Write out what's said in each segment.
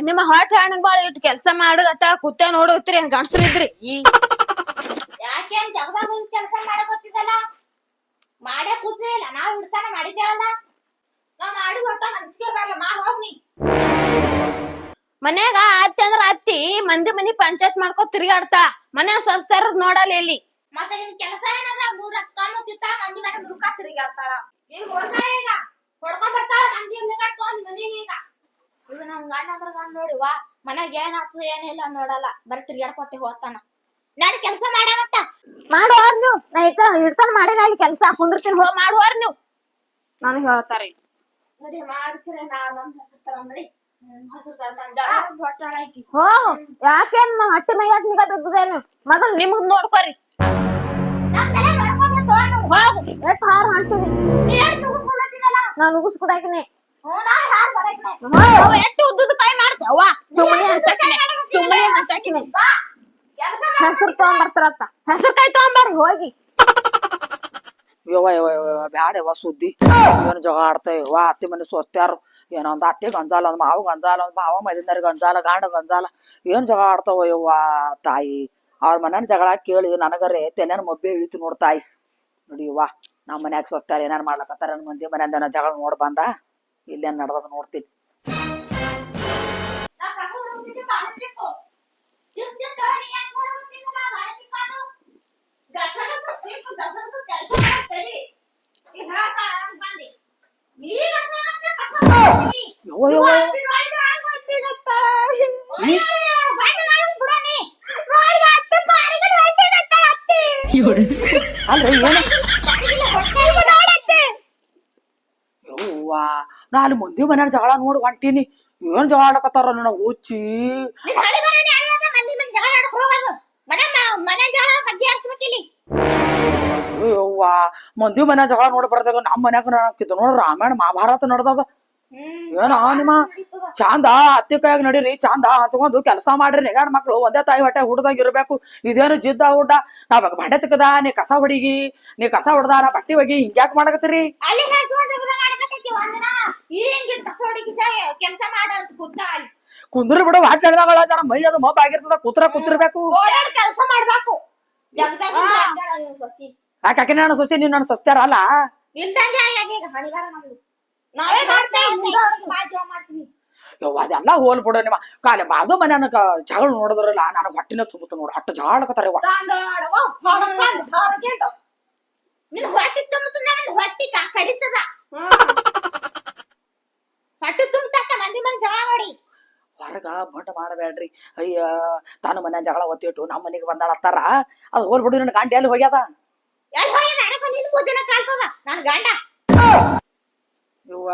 ನಿಮ್ಮ ಹೊಟ್ಟ ಹಣ್ಣಗಳ ಇಟ್ ಕೆಲ್ಸ ಮಾಡಗತ್ತ ಕೂತ ನೋಡತ್ರಿ ಗಂಡಸ್ರಿದ್ರಿ ಯಾಕೆ ಜಗದಾಗ ಹೋಗಿ ಕೆಲಸ ಮಾಡಕತ್ತಿದಲ್ಲ ಮಾಡೇ ಕೂತೇ ಇಲ್ಲ ನಾವ್ ಹಿಡ್ತಾನ ಮಾಡಿದ್ದೇವಲ್ಲ ನಾವ್ ಮಾಡಿದ ಒಟ್ಟ ಮನ್ಸಿಗೆ ಬರಲ್ಲ ಮಾಡ್ ಹೋಗ್ನಿ ಮನ್ಯಾಗ ಅತ್ತಿ ಅಂದ್ರ ಅತ್ತಿ ಮಂದಿ ಮನಿ ಪಂಚಾಯತ್ ಮಾಡ್ಕೊ ತಿರ್ಗಾಡ್ತಾ ಮನ್ಯಾಗ ಸ್ವಸ್ಥರ ನೋಡಲ್ಲ ಎಲ್ಲಿ ಮತ್ತೆ ನಿನ್ ಕೆಲಸ ಏನದ ಮೂರ್ ಕಣ್ಣು ತಿತ್ತಾಳ ಮಂದಿ ಮನೆ ದುಃಖ ತಿರುಗಾಡ್ತಾಳ ಈಗ ಹೋಗ್ತಾಳ ಈಗ ಹೊಡ್ಕೊಂಡ್ ಬರ್ತಾಳ ಮಂದಿ ಹಿಂಗಾಡ್ ತಗೊಂಡ್ ಮನಿಗೆ ಈಗ ಇದು ನಮ್ ಗಂಡ ಅಂದ್ರ ಗಂಡ ನೋಡಿ ವಾ ಮನ್ಯಾಗ ಏನಾಗ್ತದ ಏನಿಲ್ಲ ನೋಡಲ್ಲ ಬರೀ ತಿರ್ಗಾಡ್ಕೊತೆ ಹೋಗ್ತಾನ ನಾನ್ ಕೆಲಸ ಮಾಡ್ಯಾನತ್ತ ಮಾಡುವಾರ್ ನೀವು ನಾ ಹಿಡ್ತಾನ ಮಾಡಿದ ಕೆಲ್ಸ ಕುಂದಿರ್ತೀನಿ ಹೋಗ್ ಮಾಡುವಾರ್ ನೀವು ನಾನು ಹೇಳ್ತಾರ ನೋಡಿ ಮಾಡ್ತೀರಿ ನಾ ನಮ್ ಹೆಸರು ತರ ನೋಡಿ ಹೋ ಯಾಕೇನ್ ಹಟ್ಟಿ ಮೈಯಾಗ ನಿಗಾ ಬಿದ್ದದೇನು ಮೊದಲ್ ನಿಮಗ್ ನೋಡ್ಕೋರಿ ಹೋಗು ಎಷ್ಟ್ ಹಾರ ಹಾಕ್ತೀನಿ ನಾನ್ ಉಗಿಸ್ಕೊಡಾಕಿನಿ ಎಷ್ಟು ಉದ್ದದ ಕೈ ಮಾಡ್ತೇವ ಚುಮ್ಮನಿ ಅಂತಾಕಿನಿ ಹೆಸರು ತಗೊಂಬರ್ತಾರತ್ತ ಹೆಸರು ಕೈ ತಗೊಂಬರ್ರಿ ಹೋಗಿ ಬ್ಯಾಡ ಯವ್ವ ಸುದ್ದಿ ಏನು ಜಗ ಆಡ್ತಾ ಯವ್ವ ಅತ್ತಿ ಮನೆ ಸೊತ್ಯಾರು ಏನೋ ಒಂದ್ ಅತ್ತೆ ಗಂಜಾಲ ಒಂದ್ ಮಾವು ಗಂಜಾಲ ಒಂದ್ ಮಾವ ಮೈದಿನಾರಿ ಗಂಜಾಲ ಗಾಂಡ ಗಂಜಾಲ ಏನ್ ಜಗ ಆಡ್ತಾವ ಯವ್ವ ತಾಯಿ ಅವ್ರ ಮನ್ಯಾನ ಜಗಳ ಕೇಳಿ ನನಗರೆ ತೆನ್ಯಾನ ಮಬ್ಬೆ ಇಳಿತು ನೋಡ್ತಾಯಿ ನೋಡಿ ಯವ್ವ ನಮ್ಮ ಮನ್ಯಾಗ ಸೊಸ್ತಾರ ಏನಾರು ಮಾಡ್ಲಕತ್ತಾರ ಮಂದಿ ಮನ್ಯಾನ ಜಗಳ ನೋಡ್ ಬಂದ ಇಲ್ಲೇನ್ ನಡ್ದದ ನೋಡ್ತೀನಿ ಅಲ್ರಿ ಯವ್ವಾ ನಾ ಅಲ್ಲಿ ಮಂದಿ ಮನ್ಯಾನ ಜಗಳ ನೋಡಿ ಹೊಂಟೀನಿ ಏನ್ ಜಗಳ ಆಡಕತ್ತಾರ ನನ್ನ ಹುಚ್ಚಿ ಯವ್ವ ಮಂದಿ ಮನ್ಯಾಗ ಜಗಳ ನೋಡಿ ಬರ್ದಾಗ ನಮ್ಮ ಮನ್ಯಾಗ ನೋಡ್ರ ರಾಮಾಯಣ ಮಹಾಭಾರತ ನಡ್ದದ ಏನ ನಿಮ್ಮ ಚಂದ ಅತ್ತಿ ಕೈಯಾಗ ನಡೀರಿ ಚಂದ ಹಚ್ಕೊಂಡು ಕೆಲಸ ಮಾಡ್ರಿ ನೆಗಾಡ್ ಮಕ್ಳು ಒಂದೇ ತಾಯಿ ಹೊಟ್ಟೆ ಹುಡ್ದಂಗ ಇರ್ಬೇಕು ಇದೇನು ಜಿದ್ದ ಹುಡ್ಡ ನಾವ್ ಬಂಡೆ ತಿಕ್ಕದ ನೀ ಕಸ ಹೊಡಿಗಿ ನೀ ಕಸ ಹೊಡ್ದ ನಾ ಬಟ್ಟಿ ಹೋಗಿ ಹಿಂಗ್ಯಾಕ್ ಮಾಡಕತ್ತೀರಿ ಕುಂದ್ರಿ ಬಿಡು ವಾಟ್ ನಡೆದಾಗಳ ಜರ ಮೈ ಅದು ಮಬ್ಬ ಆಗಿರ್ತದ ಕೂತಿರ್ಬೇಕು ಕೆಲಸ ಮಾಡ್ಬೇಕು ಯಾಕೆ ನಾನು ಸೊಸೆ ನೀವ್ ನನ್ನ ಸಸ್ತಾರ ಅಲ್ಲ ಇಲ್ದಂಗೆ ಹಣಿಗಾರ ನಮ್ದು ನಾವೇ ಮಾಡ್ತೀವಿ ಯವ್ವ ಅದೆಲ್ಲ ಹೋಲ್ ಬಿಡು ನಿಮ್ಮ ಕಾಲೆ ಬಾಜು ಮನ್ಯಾನ ಜಗಳ ನೋಡಿದ್ರಲ್ಲ ನನಗ್ ಹೊಟ್ಟಿನ ತುಂಬುತ್ತ ನೋಡು ಅಟ್ಟು ಜಗಳ ಆಡಕತ್ತಾರ ನಿನ್ ಹೊಟ್ಟಿ ತುಂಬುತ್ತ ಹೊಟ್ಟಿ ಕಡಿತದ ಹೊಟ್ಟಿ ತುಂಬತಕ್ಕ ಮಂದಿ ಮಂದಿ ಜಗಳ ಮಾಡಿ ಹೊರಗ ಬಂಡ ಮಾಡಬೇಡ್ರಿ ಅಯ್ಯ ತಾನು ಮನ್ಯಾನ ಜಗಳ ಒತ್ತಿಟ್ಟು ನಮ್ಮ ಮನೆಗೆ ಬಂದಾಳತ್ತಾರ ಅದು ಹೋಲ್ ಬಿಡು ನನ್ನ ಗಂಡ ಎಲ್ಲಿ ಹೋಗ್ಯದ ಎಲ್ಲಿ ಹೋಗಿ ನಡಕ ನಿನ್ ಮುದ್ದಿನ ಕಾಲ್ತದ ನನ್ ಗಂಡ ಇವ್ವ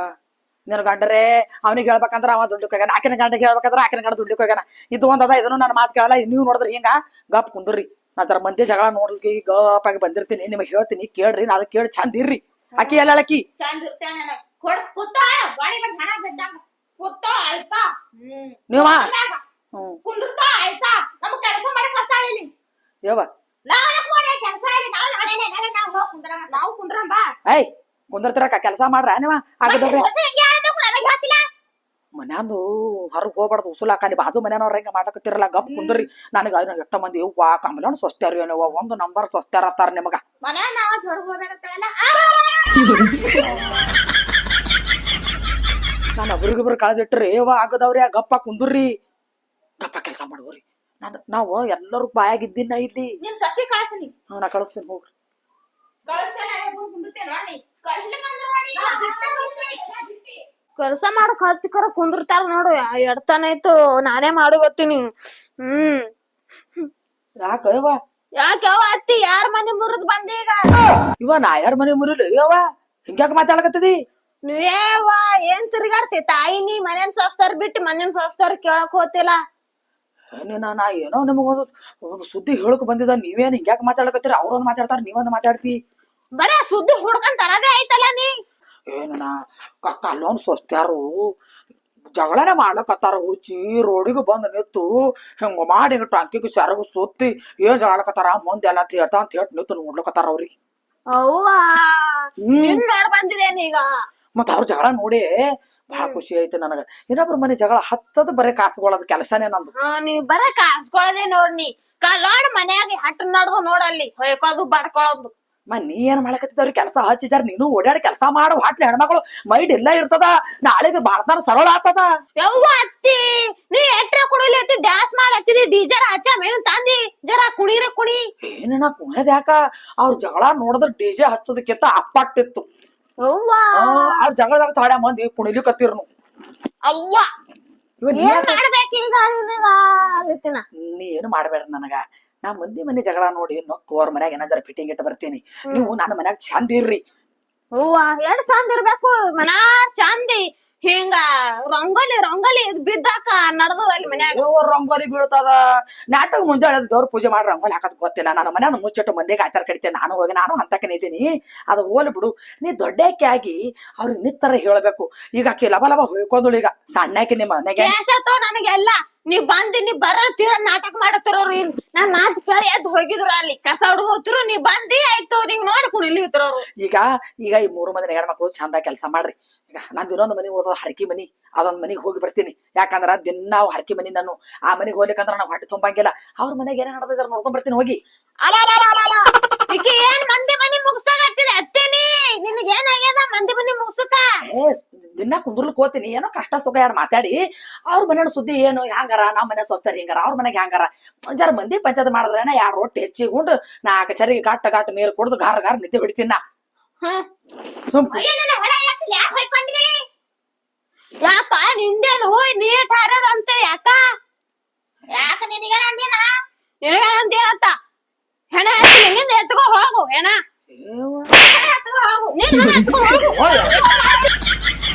ನಿನ್ ಗಂಡರೇ ಅವ್ನಿಗೆ ಹೇಳ್ಬೇಕಂದ್ರ ಅವ ದುಡ್ಲಿಕ್ಕೆ ಹೋಗ್ಯಾನ ಆಕಿನ ಗಂಡಗೆ ಹೇಳ್ಬೇಕಂದ್ರ ಆಕಿನ ಗಂಡ ದುಡ್ಲಿಕ್ಕೆ ಹೋಗ್ಯಾನ ಇದು ಒಂದದ ಇದನ್ನು ನನ್ನ ಮಾತು ಕೇಳಲ್ಲ ನೀವು ನೋಡಿದ್ರಿ ಹಿಂಗ ಗಪ್ ಕುಂದ್ರಿ ನಾ ಜರ ಮಂದಿ ಜಗಳ ನೋಡ್ಲಿಕ್ಕೆ ಗಪ್ ಆಗಿ ಬಂದಿರ್ತೀನಿ ನಿಮಗೆ ಹೇಳ್ತೀನಿ ಕೇಳ್ರಿ ನಾ ಅದಕ್ಕೆ ಕೇಳಿ ಚಂದ ಇರ್ರಿ ಅಕ್ಕಿ ಎಲ್ಲ ಅಕ್ಕಿ ಚಂದ ಇರ್ತೇನೆ ಕೂತ ಗಾಡಿ ಬಂದ್ ಹಣ ಬಿದ್ದಾಗ ಕೂತ ಆಯ್ತಾ ನೀವ ಕುಂದ್ರತಾ ಆಯ್ತಾ ನಮ್ಗ್ ಕೆಲಸ ಮಾಡಕ್ ಕಷ್ಟ ಇಲ್ಲಿ ಯವ್ವ ಕೆಲಸ ಇಲ್ಲಿ ನಾವು ಕುಂದ್ರಂ ಬಾ ಐ ಕುಂದರ್ತಿರಕ್ಕ ಕೆಲಸ ಮಾಡ್ರ ನೀವ ಆಗದವ್ರಿ ಮನ್ಯಾಂದು ಹೊರಗ್ ಹೋಗ್ಬಾರ್ದು ಉಸುಲಾಕ ನೀ ಬಾಜು ಮನ್ಯಾನವ್ರ ಹೆಂಗ ಮಾಡಕತ್ತಿರಲ್ಲ ಗಪ್ ಕುಂದ್ರಿ ನನಗ ಎಷ್ಟ ಮಂದಿ ಯವ್ವ ಕಮಲಣ್ಣ ಸ್ವಸ್ತ್ಯಾರ ಏನವ್ವ ಒಂದು ನಂಬರ್ ಸ್ವಸ್ತ್ಯಾರ ಅತ್ತಾರ ನಿಮಗ ನಾನು ಒಬ್ರಿಗೊಬ್ರು ಕಳೆದಿಟ್ರಿ ಯವ್ವ ಆಗದವ್ರಿ ಗಪ್ಪ ಕುಂದ್ರಿ ಗಪ್ಪ ಕೆಲಸ ಮಾಡುವ್ರಿ ನಾವು ಎಲ್ಲರೂ ಬಾಯಾಗಿದ್ದೀನ ಇಲ್ಲಿ ನಿಮ್ ಸಸಿ ಕಳ್ಸನಿ ನಾ ಕಳಿಸ್ತೀನಿ ಹೋಗ್ರಿ ಕೆಲಸ ಮಾಡಕ್ ಹಚ್ಕರ ಕುಂದಿರ್ತಾರ ನೋಡು ಎಡ್ತಾನಾಯ್ತು ನಾನೇ ಮಾಡು ಗೊತ್ತೀನಿ ಯಾಕ ಯವ್ವ ಯಾಕವ ಅತ್ತಿ ಯಾರ ಮನೆ ಮುರಿದ್ ಬಂದೀಗ ಇವ ನಾ ಯಾರ ಮನೆ ಮುರಿಲಿ ಯವ್ವ ಹಿಂಗ್ಯಾಕ ಮಾತಾಡಕತ್ತದಿ ನೀವೇವ ಏನ್ ತಿರ್ಗಾಡ್ತಿ ತಾಯಿ ನೀ ಮನೇನ್ ಸೋಸ್ತಾರ ಬಿಟ್ಟು ಮನೇನ್ ಸೋಸ್ತಾರ ಕೇಳಕ್ ಹೋತಿಲ್ಲ ನಾ ಏನೋ ನಿಮಗೊಂದು ಒಂದು ಸುದ್ದಿ ಹೇಳಕ್ ಬಂದಿದ ನೀವೇನ್ ಹಿಂಗ್ಯಾಕ ಮಾತಾಡಕತ್ತೀರಿ ಅವ್ರೊಂದ್ ಮಾತಾಡ್ತಾರ ನೀವೊಂದ್ ಮಾತಾಡ್ತಿ ಬರೇ ಸುದ್ದಿ ಹುಡ್ಕೊಂಡ್ ತರದೇ ಐತಲ್ಲ ನೀ ಏನ ಅಲ್ಲೊಂದ್ ಸ್ವಸ್ತ್ಯಾರು ಜಗಳನೆ ಮಾಡ್ಲಕತ್ತಾರ ಹುಚ್ಚಿ ರೋಡಿಗೆ ಬಂದ್ ನಿಂತು ಹಿಂಗ ಮಾಡಿ ಹಿಂಗ ಟಾಂಕಿಗೆ ಸೆರಗು ಸುತ್ತಿ ಏನ್ ಜಗಳಕತ್ತಾರ ಮುಂದೆಲ್ಲ ಹೇಳ್ತಾ ಅಂತ ಹೇಳಿ ನಿಂತು ನೋಡ್ಲಕತ್ತಾರ ಅವ್ರಿಗೆ ಅವ್ವಾ ನೋಡ್ ಬಂದಿದೇನೀಗ ಮತ್ತ ಅವ್ರ ಜಗಳ ನೋಡಿ ಬಹಳ ಖುಷಿ ಐತಿ ನನಗ. ಇನ್ನೊಬ್ರ ಮನೆ ಜಗಳ ಹಚ್ಚದ ಬರೇ ಕಾಸುಗಳದ ಕೆಲಸನೇ ನಂದು. ನೀವ್ ಬರ ಕಾಸ್ಕೊಳದೆ ನೋಡ್ನಿ ಕಲ್ಲೋಡ್ ಮನ್ಯಾಗ ಹಟ್ ನಡ್ದು ನೋಡಲ್ಲಿ ಹೊಯ್ಕೋದು ಬಡ್ಕೊಳೋದು. ನೀ ಏನ್ ಮಾಡಕತ್ತಿದವ್ರಿ ಕೆಲಸ ಹಚ್ಚಿದಾರ ನೀನು ಓಡಾಡಿ ಕೆಲಸ ಮಾಡು. ಹಾಟ್ಲಿ ಹೆಣ್ಮಕ್ಳು ಮೈಡ್ ಇಲ್ಲ ಇರ್ತದ, ನಾಳೆಗೆ ಬಾಳ್ತಾನ ಸರಳ ಆಗ್ತದ. ಯವ್ವ ಅತ್ತಿ ನೀ ಎಟ್ರ ಕುಡಿಲಿ ಅತ್ತಿ ಡ್ಯಾನ್ಸ್ ಮಾಡತ್ತಿದಿ ಡಿಜೆ ಹಚ್ಚ ಮೇನು ತಂದಿ ಜರ ಕುಣಿರ ಕುಣಿ. ಏನ ಕುಣದ್ ಯಾಕ ಅವ್ರ ಜಗಳ ನೋಡಿದ್ರ ಡಿಜೆ ಹಚ್ಚದಕ್ಕಿಂತ ಅಪ್ಪಟ್ಟಿತ್ತು. ಅವ್ವ ಅವ್ರ ಜಗಳದಾಗ ತಾಡ್ಯ ಮಂದಿ ಕುಣಿಲಿಕತ್ತಿರ್ನು. ಅವ್ವ ಏನ್ ಮಾಡ್ಬೇಕೀಗ ನಿನಗ? ನೀ ಏನು ಮಾಡ್ಬೇಡ ನನಗ. ನಾ ಮಂದಿ ಮನೆ ಜಗಳ ನೋಡಿ ನೊಕ್ಕು ಅವ್ರ ಮನ್ಯಾಗ ಏನಾದ್ರ ಫಿಟ್ಟಿಂಗ್ ಇಟ್ಟು ಬರ್ತೀನಿ. ನೀವು ನನ್ನ ಮನ್ಯಾಗ ಚಂದ ಇರ್ರಿ. ಹೂವ ಎಷ್ಟ್ ಚಂದ ಇರ್ಬೇಕು ಮನಾ ಚಂದಿ ಹಿಂಗ ರಂಗೋಲಿ ಬಿದ್ದಾಕ ನಡ್ದದ ಅಲ್ಲಿ ಮನ್ಯಾಗ. ರಂಗೋಲಿ ಬೀಳ್ತದ. ನಾಟಕ ಮುಂಜಾನೆ ದೇವ್ರ ಪೂಜೆ ಮಾಡಿ ರಂಗೋಲಿ ಹಾಕದ್ ಗೊತ್ತಿಲ್ಲ. ನನ್ನ ಮನ್ಯಾಗ ಮುಚ್ಚಿಟ್ಟು ಮಂದಿಗೆ ಆಚಾರ ಕಡಿತೇನೆ. ನಾನು ಹಂತಕ್ಕೆ ನಿಂತೀನಿ. ಅದು ಹೋಲ್ ಬಿಡು. ನೀ ದೊಡ್ಡಕ್ಕೆ ಆಗಿ ಅವ್ರಿಗೆ ನಿತ್ತರ ಹೇಳ್ಬೇಕು. ಈಗ ಆಕಿ ಲಬ ಲಬ ಹೊಯ್ಕೊಂದಳು. ಈಗ ಸಣ್ಣಾಕಿ ನಿಮ್ಮ ಮನೆಗೆ ನನಗೆಲ್ಲ ನೀವ್ ಬರ ತೀರ ನಾಟಕ ಮಾಡತ್ತಿರೋರು. ನಾನ್ ಮಾತು ಕೇಳಿ ಎದ್ದು ಹೋಗಿದ್ರು ಅಲ್ಲಿ ಕಸ ಹುಡುಗ ಹೋಗ್ತಿರು. ನೀವ್ ಬಂದಿ ಆಯ್ತು ನಿಂಗ್ ನೋಡಿ ಕುಣಿಲಿ ಹೋಗ್ತಿರೋರು. ಈಗ ಈ 3 ಮಂದಿ ಹೆಣ್ಮಕ್ಳು ಚಂದ ಕೆಲಸ ಮಾಡ್ರಿ. ಈಗ ನಂದು ಇನ್ನೊಂದು ಮನಿ ಹೋದ ಹರಕಿ ಮನಿ, ಅದೊಂದ್ ಮನಿಗ್ ಹೋಗಿ ಬರ್ತೀನಿ. ಯಾಕಂದ್ರ ದಿನ ಹರಕಿ ಮನಿ ನಾನು ಆ ಮನಿಗ್ ಹೋಗ್ಲಿಕ್ಕಂದ್ರ ನಾವ್ ಹೊಟ್ಟೆ ತುಂಬಂಗಿಲ್ಲ. ಅವ್ರ ಮನೆಗೆ ಏನ ನಡೆದ ನೋಡ್ಕೊಂಡ್ ಬರ್ತೀನಿ ಹೋಗಿ. ಈಕಿ ಏನ್ ಮಂದಿ ಮನಿ ಮುಗ್ಸಾಕತ್ತಿದ ಅತ್ತೇನಿ? ನಿನಗ್ ಏನಾಗ್ಯದ ಮಂದಿ ಮನಿ ಮುಗ್ಸಕ? ದಿನ ಕುಂದ್ರಲಿಕ್ ಹೋಗ್ತೀನಿ. ಏನೋ ಕಷ್ಟ ಸುಖ ಯಾರು ಮಾತಾಡಿ ಅವ್ರ ಮನೆ ಸುದ್ದಿ ಏನು ಹ್ಯಾಂಗಾರ, ನಮ್ಮ ಮನೆ ಸ್ವಸ್ತಾರ ಹಿಂಗಾರ, ಅವ್ರ ಮನೆಗೆ ಹ್ಯಾಂಗಾರ ಜರ ಮಂದಿ ಪಂಚಾಯತ್ ಮಾಡಿದ್ರೇನ 2 ರೊಟ್ಟಿ ಹೆಚ್ಚಿಕೊಂಡು 4 ಚರಿಗೆ ಗಾಟ ನೀರು ಕುಡ್ದು ಗಾರ ನಿದ್ದೆ ಹೊಡಿತೀನ. ಯಾಕ ನಿಂದೇನು ನೀಟ್ ಹಾರ ಅಂತ ಯಾಕ ನಿನಗೇನಂತ ಹೆಣ ನಿಂದ ಎತ್ಕೊ ಹೋಗು. ಹೆಣ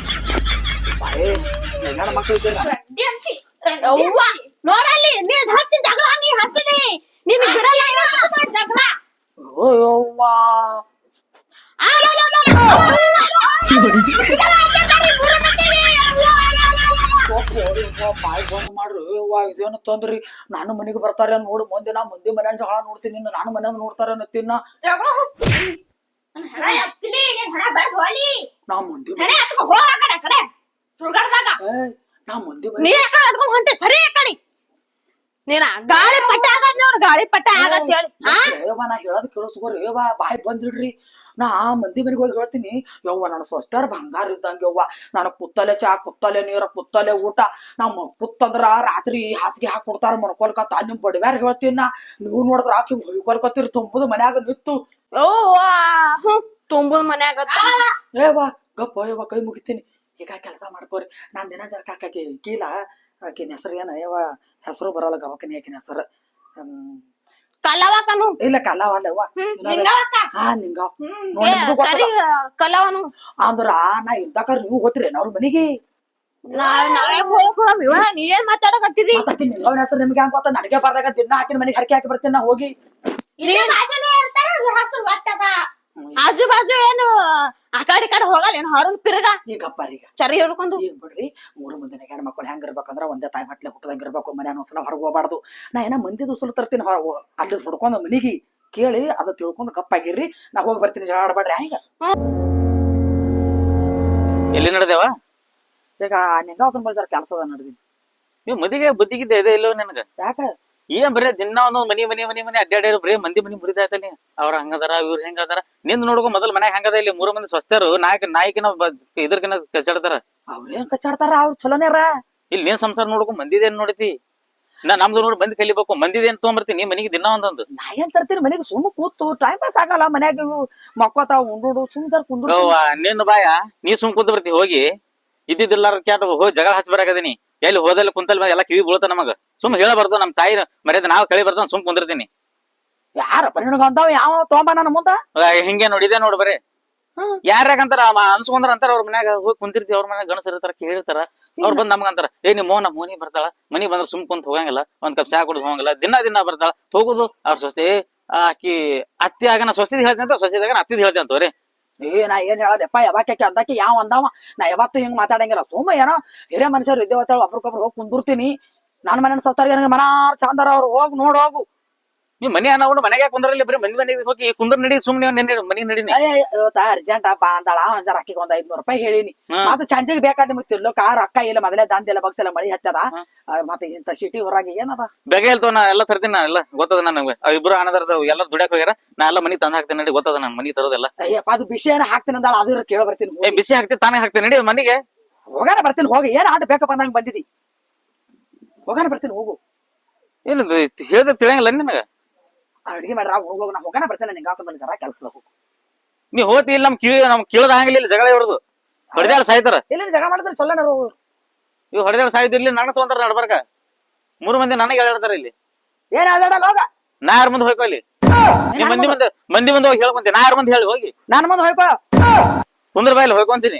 ನೋಡಲ್ಲಿ ನೀನ್ ಹಚ್ಚಿ ಜಗಳ ನೀ ಹಚ್ಚಿನಿ ನಿನ್ ಬಿಡಲ್ಲ ಜಗಳ. ಬಾಯ್ ಬಂದ್ ಮಾಡ್ರಿ. ಇದೇನು ತೊಂದ್ರಿ? ನಾನು ಮನೆಗೆ ಬರ್ತಾರೆ ನೋಡು. ಮುಂದೆ ನಾ ಮಂದಿ ಮನ್ಯಾಗ ಜಗಳ ನೋಡ್ತೀನಿ. ನಾನು ಮನ್ಯಾಗ ನೋಡ್ತಾರ ಅನ್ನತ್ತೀನ. ನಾ ಮಂದಿ ಸರಿ ಕಡಿ ನೀನ ಗಾಳಿ ಪಟ್ಟ ಆಗದ್ ನೋಡು. ಗಾಳಿ ಪಟ್ಟ ಆಗತ್ ಹೇಳಿ ನಾ ಹೇಳದ್ ಕೇಳಿಸ್ಕೋರಿ. ಬಾಯ್ ಬಂದಿಡ್ರಿ. ನಾ ಮಂದಿ ಮನೆಗೆ ಹೋಗಿ ಹೇಳ್ತೀನಿ. ಯವ್ವ ನಾನು ಸ್ವಸ್ತಾರ ಬಂಗಾರ ಇದ್ದಂಗೆ. ಯವ್ವ ನಾನು ಕುತ್ತಲೆ ಚಾ, ಕುತ್ತಲೆ ನೀರ, ಕುತ್ತಲೆ ಊಟ. ನಮ್ಮ ಕುತ್ತಂದ್ರ ರಾತ್ರಿ ಹಾಸಿಗೆ ಹಾಕಿ ಕೊಡ್ತಾರ ಮಣ್ಕೊಲ್ಕತ್ತ. ನಿಮ್ ಬಡವ್ಯಾರ ಹೇಳ್ತೀನಿ ನಾ. ನೀವು ನೋಡಿದ್ರ ಆಕಿ ಹೊಯ್ಕೊಲ್ಕತ್ತಿರಿ ತುಂಬುದು ಮನ್ಯಾಗ ನಿತ್ತು. ತುಂಬುದು ಮನ್ಯಾಗ ಗಪ್ಪ ಯವ್ವ ಕೈ ಮುಗಿತೀನಿ. ಈಗ ಕೆಲಸ ಮಾಡ್ಕೋರಿ. ನಾನ್ ದಿನ ಜರ ಕಾಕಿ ಕೀಲ ಆಕಿನ ಹೆಸರು ಏನ ಯವ್ವ ಹೆಸರು ಬರಲ್ಲ ಗವಕನಿ. ಆಕಿನ ಹೆಸರು ಕಲವಕನು ಇಲ್ಲ ಕಲವಲ್ಲವ್ವ. ಕಲವನು ಅಂದ್ರ ನಾ ಇಲ್ದಾಕರ್ ನೀವು ಹೋತ್ರಿ ಅವ್ರ ಮನಿಗೆ. ನೀ ಏನ್ ಮಾತಾಡಕತ್ತಿದಿ? ನಿಂಗವನ ಹೆಸರು ನಿಮ್ಗೆ ಹಂಗ ಗೊತ್ತ? ನನಗೆ ಬರ್ದಾಗ ದಿನ ಹಾಕಿನ ಮನಿಗೆ ಹರಕೆ ಹಾಕಿ ಬರ್ತೀನಿ ನಾ ಹೋಗಿ. ಆಜು ಬಾಜು ಏನು ಆ ಕಡೆ ಹೋಗಲ್ಲ ಏನು ಹೊರಗ್ ತಿರ್ಗ ಈಗಪ್ಪರೀಗ ಚರಿ ಹೇಳ್ಕೊಂಡು ಈಗ ಬಿಡ್ರಿ. 3 ಮಂದಿನ ಹೆಣ್ಣು ಮಕ್ಕಳು ಹೆಂಗ ಇರ್ಬೇಕಂದ್ರ ಒಂದೇ ತಾಯಿ ಹೊಟ್ಲೆ ಹುಟ್ಟದಂಗ ಇರ್ಬೇಕು. ಮನ್ಯಾನ ಒಂದ್ಸಲ ಹೊರಗೆ ಹೋಗ್ಬಾರ್ದು. ನಾ ಏನ ಮಂದಿ ಉಸುಲು ತರ್ತೀನಿ ಅಲ್ಲಿ ಹುಡ್ಕೊಂಡ್ ಮನಿಗೆ ಕೇಳಿ ಅದ ತಿಳ್ಕೊಂಡು ಕಪ್ಪಾಗಿರ್ರಿ. ನಾ ಹೋಗಿ ಬರ್ತೀನಿ. ಜಗಳ ಆಡ್ಬೇಡ್ರಿ. ಹಂಗ ಎಲ್ಲಿ ನಡೆದೇವ? ಈಗ ನಿಂಗಾವಕನ್ ಬಜಾರ್ ಕೆಲಸ ಅದ ನಡೆದಿನಿ. ನೀವು ಮದಿಗೆ ಬುದ್ಧಿಗಿದ್ದೆ ಇದೆ ಇಲ್ಲೋ ನಿನಗ? ಯಾಕ ಏನ್ ಬರೀ ದಿನ ಒಂದೊಂದ್ ಮನಿ ಅಡ್ಡಾಡ್ಯಾರ. ಬರೀ ಮಂದಿ ಮುರಿದಾಯ್ತಲ್ಲಿ. ಅವ್ರ ಹಂಗದಾರ ಇವ್ರ ಹೆಂಗದಾರ ನಿಂದ್ ನೋಡ್ಕೊ. ಮೊದಲ್ ಮನ್ಯಾಗ ಹಂಗದ. ಇಲ್ಲಿ 3 ಮಂದಿ ಸ್ವಸ್ಥರು ನಾಯಕಿನ ಇದ್ರಕಿನ ಕಚ್ಚಾಡ್ತಾರ. ಅವ್ರೇನ್ ಕಚ್ಚಾಡ್ತಾರ? ಅವ್ರ ಚಲೋನೇರ. ಇಲ್ಲಿ ನೀನ್ ಸಂಸಾರ ನೋಡ್ಕೊ. ಮಂದಿದೇನ್ ನೋಡತಿ? ನಮ್ದು ನೋಡಿ ಮಂದಿ ಕಲಿಬೇಕು. ಮಂದಿದೇನ್ ತೊಗೊಂಬರ್ತೀನಿ ಮನಿಗೆ ದಿನ ಒಂದೊಂದು. ನಾ ಏನ್ ತರ್ತೀನಿ ಮನೆಗೆ? ಸುಮ್ಮ ಕೂತು ಟೈಮ್ ಪಾಸ್ ಆಗಲ್ಲ. ಮನ್ಯಾಗ ಮಕ್ಕೋತಾವ ಉಂಡು ಸುಮ್ದಾರ್ ಕುಂದ್ರು. ನಿನ್ನ ಬಾಯ ನೀ ಸುಮ್ ಕುಂತ ಬರ್ತಿ. ಹೋಗಿ ಇದ್ದಿದ್ದಿಲ್ಲಾರ ಕ್ಯಾಟ ಹೋಗಿ ಜಗಳ ಹಚ್ಚ ಬರಾಕದೀನಿ. ಎಲ್ಲಿ ಹೋದಲ್ಲಿ ಕುಂತಲ್ ಎಲ್ಲ ಕಿವಿ ಬೀಳ್ತ ನಮಗ. ಸುಮ್ ಹೇಳಬಾರ್ದು. ನಮ್ ತಾಯಿ ಮರ್ಯಾದ ನಾವ್ ಕಳಿ ಬರ್ತಾನ ಸುಮ್ ಕುಂದಿರ್ತೀನಿ. ಯಾರಪ್ಪ ನಿನಗಂತಾವ? ಯಾವ ತೊಗೊಂಬ ನನ್ನ ಮುಂದ? ಹಿಂಗೆ ನೋಡಿದೆ ನೋಡ್ ಬರೀ. ಯಾರ್ಯಾಕಂತಾರ ಅನ್ಸ್ಕೊಂಡ್ರ ಅಂತಾರ. ಅವ್ರ ಮನ್ಯಾಗ ಹೋಗಿ ಕುಂತಿರ್ತಿ. ಅವ್ರ ಮನ್ಯಾಗ ಗಣಸರ್ ಇರ್ತಾರ ಕೇಳಿರ್ತಾರ. ಅವ್ರು ಬಂದ್ ನಮ್ಗಂತಾರ ನಿಮ್ ಮೋನಿ ಬರ್ತಾಳ. ಮನಿ ಬಂದ್ರ ಸುಮ್ ಕುಂತ ಹೋಗಂಗಿಲ್ಲ. ಒಂದ್ ಕಪ್ ಚಾ ಕುಡಿದ್ ಹೋಗಂಗಿಲ್ಲ. ದಿನ ಬರ್ತಾಳ ಹೋಗುದು. ಅವ್ರ ಸೊಸೆ ಆಕಿ ಅತ್ತಿ ಆಗನ ಸೊಸಿದ್ ಹೇಳ್ತಂತ, ಸೊಸಿದಾಗ ಅತ್ತಿದ್ ಹೇಳ್ತೆ ಅಂತವ್ರಿ. ನಾ ಏನ್ ಹೇಳದಪ್ಪ? ಯಾವಾಕೆ ಅಂದಾಕಿ ಯಾವ ಅಂದಾವ? ನಾ ಯಾವತ್ತು ಹಿಂಗ್ ಮಾತಾಡಂಗಿಲ್ಲ. ಸುಮ್ಮ ಏನೋ ಹಿರಿಯ ಮನುಷ್ಯರು ಇದ್ದೇವತ್ತ ಒಬ್ರಿಗೊಬ್ರು ಹೋಗಿ ಕುಂದಿರ್ತೀನಿ. ನನ್ನ ಮನೆ ಸ್ವಸ್ಥರಿಗೆ ಮನಾರ್ ಚಂದಾರ. ಅವ್ರು ಹೋಗಿ ನೋಡ್ ಹೋಗು. ನೀವ್ ಮನಿ ಅನ್ನೋಡು ಮನೆಗೆ ಕುಂದ್ರಲ್ಲಿ ಬರೀ ಮನೆಗೆ ಹೋಗಿ ಕುಂದ್ರ ನಡಿ ಸುಮ್ನೆ ಮನಿ ನಡಿನಿ. ಇವತ್ತ ಅರ್ಜೆಂಟ್ ಬಾ ಅಂದಾಳ ಒಂದ್ ಅಕ್ಕಿಗೆ ಒಂದ್ 500 ರೂಪಾಯಿ ಹೇಳಿನಿ. ಮತ್ತೆ ಸಂಜೆಗೆ ಬೇಕಾದ ನಿಮಗ್ ತಿರ್ಲೋಕ ರೊಕ್ಕ ಇಲ್ಲ, ಮೊದಲೇ ದಂದೆಲ್ಲ ಬಗ್ಸೆಲ್ಲ ಮಳಿ ಹತ್ತದ. ಮತ್ತೆ ಇಂತ ಸಿಟಿ ಹೊರಗೆ ಏನದ ಬೇಗ ಹೇಳ್ತಾವ, ನಾ ಎಲ್ಲ ತರ್ತೀನಿ, ನಾ ಎಲ್ಲ ಗೊತ್ತದ ನನಗೆ. ಇಬ್ರು ಅನದರ್ದ ಎಲ್ಲ ದುಡ್ಯಾಕ ಹೋಗ್ಯಾರ, ನಾ ಎಲ್ಲ ಮನಿ ತಂದ್ ಹಾಕ್ತೇನೆ ನಡಿ, ಗೊತ್ತದ ನನ್ ಮನಿ ತರೋದೆಲ್ಲ. ಅಯ್ಯಪ್ಪ ಅದು ಬಿಸಿಯನ್ನ ಹಾಕ್ತೀನಿ ಅಂದಾಳ, ಅದ್ರ ಕೇಳ ಬರ್ತೀನಿ. ಬಿಸಿ ಹಾಕ್ತಿ ತಾನೇ ಹಾಕ್ತೇನೆ ನಡಿ ಮನಿಗೆ. ಹೋಗಾನ ಬರ್ತೀನಿ, ಹೋಗಿ ಏನ್ ಆಟ ಬೇಕಪ್ಪ ಅಂದಂಗ ಬಂದಿದಿ. ಹೋಗಾನ ಬರ್ತೀನಿ, ಹೋಗು. ಏನು ಹೇಳ್ದ ತಿಳಿಯಂಗಿಲ್ಲ ನಿನಗ. ಅಡ್ಗೆ ಮಾಡ್ರ ಹೋಗೋಗ, ನಾ ಹೋಗಾನ ಬರ್ತೇನೆ. ನಿಂಗೆ ಹಾಕೊಂಡ್ ಜರ ಕೆಲ್ಸದ ಹೋಗು. ನೀ ಹೋತಿ ಇಲ್ಲ ನಮ್ ಕೇಳದ ಹಂಗಿಲ್ಲ, ಜಗಳ ಹೊಡೆದು ಹೊಡೆದಾಳ ಸಾಯ್ತಾರ. ಇಲ್ಲ ಜಗಳ ಮಾಡಿದ್ರೆ ಸೊಲ್ಲ ಹೋಗು. ಇವ್ ಹೊಡೆದಾಳ ಸಾಯ್ತು ಇಲ್ಲಿ ನನ್ನ ತೊಗೊಂತಾರ ನಡ್ಬರ್ಕ. 3 ಮಂದಿ ನನಗೆ ಹೇಳ್ತಾರ ಇಲ್ಲಿ. ಏನ್ ಹೇಳ್ದಾಡಲ್ಲ ಹೋಗ. ನಾ ಯಾರ ಮುಂದೆ ಹೋಯ್ಕೊ ಅಲ್ಲಿ. ನೀವ್ ಮಂದಿ ಮುಂದೆ ಹೋಗಿ ಹೇಳ್ಕೊಂತೀನಿ, ನಾ ಯಾರ ಮುಂದೆ ಹೇಳಿ ಹೋಗಿ. ನಾನು ಮುಂದೆ ಹೋಯ್ಕೋ. ಕುಂದ್ರ ಬಾಯಲ್ಲಿ ಹೋಯ್ಕೊಂತೀನಿ.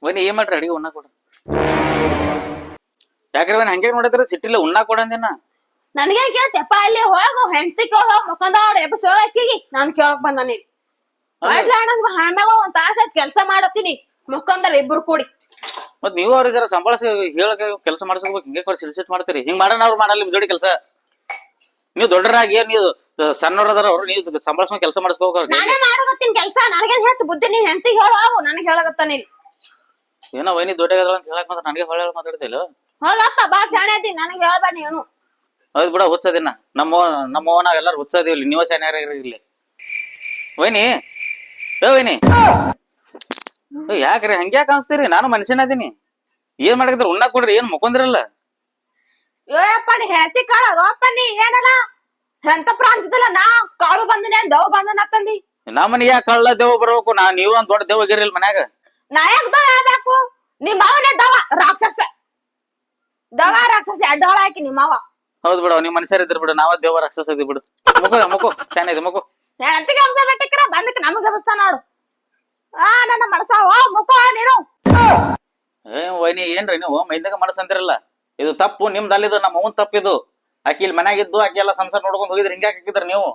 ಬನ್ನಿ ಏನ್ ಮಾಡ್ರಿ ಅಡಿಗೆ ಉಣ್ಣಾಕ್ ಕೊಡ್ರಿ. ಯಾಕ್ರಿ ಬನ್ನಿ ಹಂಗೆ ನೋಡಿದ್ರ ಸಿಟ್ಟಿಲ್ಲ ಉಣ್ಣಾಕ್ ಕೊಡಂದಿನ. ನನ್ಗೇನ್ ಕೇಳ್ತಪ್ಪ, ಅಲ್ಲಿ ಹೋಗು ಹೆಂಡತಿ ಕೇಳ ಮಕ್ಕೊಂದವ್ರು ಎಬ್ಬ ಸೋಕಿಗಿ ನಾನ್ ಕೇಳಕ್ ಬಂದ ನೀನ್ ಹೆಣ್ಮಗಳು ಒಂದ್ ತಾಸ ಕೆಲ್ಸ ಮಾಡತ್ತೀನಿ, ಮಕ್ಕೊಂದರ್ ಇಬ್ರು ಕೂಡಿ. ಮತ್ ನೀವು ಅವ್ರಿಗೆ ಜರ ಸಂಬಳಸ ಹೇಳಕ್ ಕೆಲಸ ಮಾಡ್ಸ್ಕೋಬೇಕು. ಹಿಂಗೆ ಕೊಡಿ ಸಿಟ್ ಮಾಡ್ತೀರಿ. ಹಿಂಗ್ ಮಾಡೋಣ ಅವ್ರು ಮಾಡಲ್ಲ ನಿಮ್ ಜೋಡಿ ಕೆಲಸ. ನೀವು ದೊಡ್ಡರಾಗಿ ನೀವು ಸಣ್ಣವ್ರದಾರ ಅವ್ರು, ನೀವು ಸಂಬಳಸ್ಕೊಂಡ್ ಕೆಲಸ ಮಾಡಿಸ್ಕೋಬೇಕು. ನಾನೇ ಮಾಡಕತ್ತೀನಿ ಕೆಲ್ಸ, ನನಗೇನ್ ಹೇಳ್ತ ಬುದ್ಧಿ. ನೀನ್ ಹೆಂಡತಿಗೆ ಹೇಳು, ಹೋಗು ನನಗ್ ಹೇಳಕತ್ತ ನೀನ್. ಏನೋ ವೈನಿ ದೊಡ್ಡಗದ ಅಂತ ಹೇಳಕ್ ಮಾತ್ರ ನನಗೆ ಹೊಳೆ ಮಾತಾಡ್ತಿಲ್ಲ. ಹೋಗಪ್ಪ ಬಾ ಶಾಣೆ ಅದಿ, ನನಗ್ ಹೇಳ್ಬೇಡ ನೀನು. ಹೌದ್ ಬಿಡ, ಹುಚ್ಚದಿನ ನಮ್ಮವ್ವ ನಾವೆಲ್ಲಾರು ಹುಚ್ಚದಿವಿ. ನೀವ ಶಾನ್ಯಾರ ಇಲ್ಲಿ ವೈನಿ. ವೈನಿ ಯಾಕ್ರಿ ಹಂಗ್ಯಾಕ ಅನ್ಸ್ತೀರಿ? ನಾನು ಮನುಷ್ಯನ ಅದೀನಿ. ಏನ್ ಮಾಡಕತ್ರಿ? ಉಣ್ಣಾಕ್ ಕೊಡ್ರಿ, ಏನ್ ಮುಕೊಂದಿರಲ್ಲ. ಯೋಯಪ್ಪ ನೀ ಹೆಂಡತಿ ಕಾಳಪ್ಪ, ನೀ ಏನಲ್ಲ ಎಂತ ಪ್ರಾಂತದಲ್ಲ. ನಾ ಕಾಳು ಬಂದನೆ ದವ್ ಬಂದನ ತಂದಿ. ನಮ್ಮನೆ ಯಾಕೆ ಕಳ್ಳ ದೇವ್ ಬರ್ಬೇಕು? ನೀವ್ ಒಂದ್ ದೊಡ್ಡ ದೇವ್ ಆಗಿರಿಲ್ ಮನ್ಯಾಗ. ನಾಯಕ್ ದವ ಯಾಬೇಕು? ನಿಮ್ ಮಾವನೇ ದವ ರಾಕ್ಷಸ. ದವ ರಾಕ್ಷಸ ಅಡ್ಡಾಳ ಹಾಕಿ ನಿಮ್ ಮಾವ. ಹೌದ್ ಬಿಡ, ನೀವ್ ಮನುಷ್ಯರ ಇದ್ರ ಬಿಡು, ನಾವ ದೇವ ರಾಕ್ಷಸ ಇದ್ವಿ ಬಿಡು. ಮುಖೋ ಶಾನೆ ಇದೆ ಮುಖೋ. ಹೆಂಡತಿಗೆ ಅಂಶ ಬೆಟ್ಟಕ್ರ ಬಂದಕ್ಕೆ ನಮಗ್ ಗಬಸ್ತಾ ನೋಡು. ನನ್ನ ಮನಸ ಮುಖ ನೀನು. ವೈನಿ ಏನ್ರಿ ನೀವು ಮೈಂದಾಗ ಮನಸ್ಸಂತಿರಲ್ಲ? ಇದು ತಪ್ಪು ನಿಮ್ದು ಅಲ್ಲಿದು, ನಮ್ಮ ಅವ್ನ್ ತಪ್ಪಿದು. ಆಕಿ ಇಲ್ಲಿ ಮನ್ಯಾಗಿದ್ದು ಆಕಿ ಎಲ್ಲ ಸಂಸಾರ ನೋಡ್ಕೊಂಡ್ ಹೋಗಿದ್ರಿ. ಹಿಂಗ್ಯಾಕ್ ಹಾಕಿದ್ರ ನೀವು?